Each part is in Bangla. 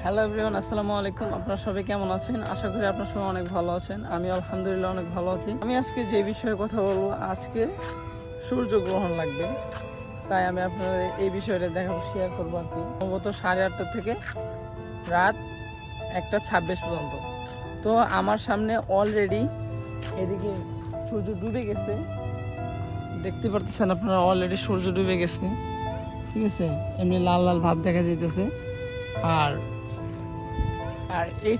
হ্যালো এভরিওয়ান, আসসালামু আলাইকুম। আপনারা সবাই কেমন আছেন? আশা করি আপনারা সবাই অনেক ভালো আছেন। আমি আলহামদুলিল্লাহ অনেক ভালো আছি। আমি আজকে যে বিষয়ে কথা বলবো, আজকে সূর্যগ্রহণ লাগবে, তাই আমি আপনাদের এই বিষয়টা দেখাবো, শেয়ার করবো আর কি। সম্ভবত 8:30 থেকে রাত 1:26 পর্যন্ত। তো আমার সামনে অলরেডি এদিকে সূর্য ডুবে গেছে, দেখতে পারতেছেন আপনারা। অলরেডি সূর্য ডুবে গেছে, ঠিক আছে। এমনি লাল লাল ভাব দেখা যাইতেছে। আর আর এই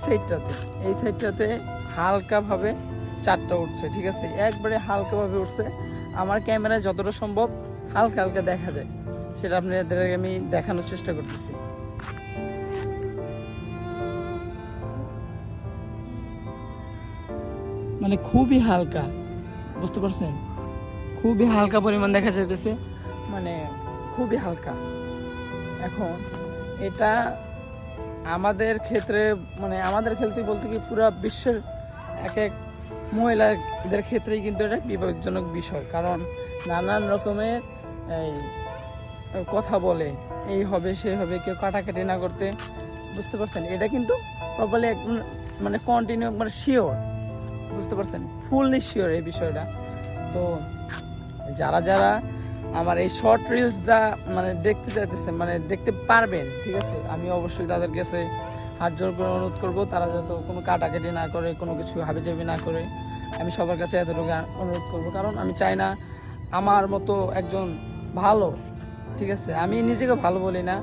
সাইডটাতে হালকাভাবে চাঁদটা উঠছে, ঠিক আছে। একবারে হালকাভাবে উঠছে। আমার ক্যামেরায় যতটা সম্ভব হালকা হালকা দেখা যায়, সেটা আপনাদেরকে আমি দেখানোর চেষ্টা করতেছি। মানে খুবই হালকা, বুঝতে পারছেন? খুবই হালকা পরিমাণ দেখা যাইতেছে, মানে খুবই হালকা। এখন এটা আমাদের ক্ষেত্রে, মানে আমাদের ক্ষেত্রে বলতে কি পুরো বিশ্বের এক এক মহিলাদের ক্ষেত্রেই কিন্তু এটা বিপজ্জনক বিষয়। কারণ নানান রকমের এই কথা বলে, এই হবে সে হবে, কেউ কাটাকাটি না করতে, বুঝতে পারছেন? এটা কিন্তু প্রপারলি মানে কন্টিনিউ, মানে শিওর, বুঝতে পারছেন? ফুললি শিওর এই বিষয়টা। তো যারা যারা আমার এই শর্ট রিলসটা মানে দেখতে চাইতেছেন, মানে দেখতে পারবেন, ঠিক আছে, আমি অবশ্যই তাদের কাছে হাত জোর করে অনুরোধ করবো, তারা যাতে কোনো কাটাকাটি না করে, কোনো কিছু হাবিজাবি না করে। আমি সবার কাছে এতটুকু অনুরোধ করবো, কারণ আমি চাই না আমার মতো একজন ভালো, ঠিক আছে, আমি নিজেকে ভালো বলি না,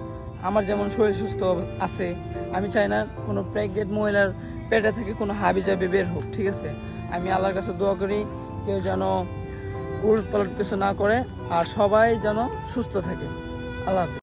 আমার যেমন শরীর সুস্থ আছে, আমি চাই না কোনো প্রেগনেন্ট মহিলার পেটে থেকে কোনো হাবিজাবি বের হোক, ঠিক আছে। আমি আল্লাহর কাছে দোয়া করি কেউ যেন উলট পালট কিছু না করে, আর সবাই যেন সুস্থ থাকে। আল্লাহ হাফেজ।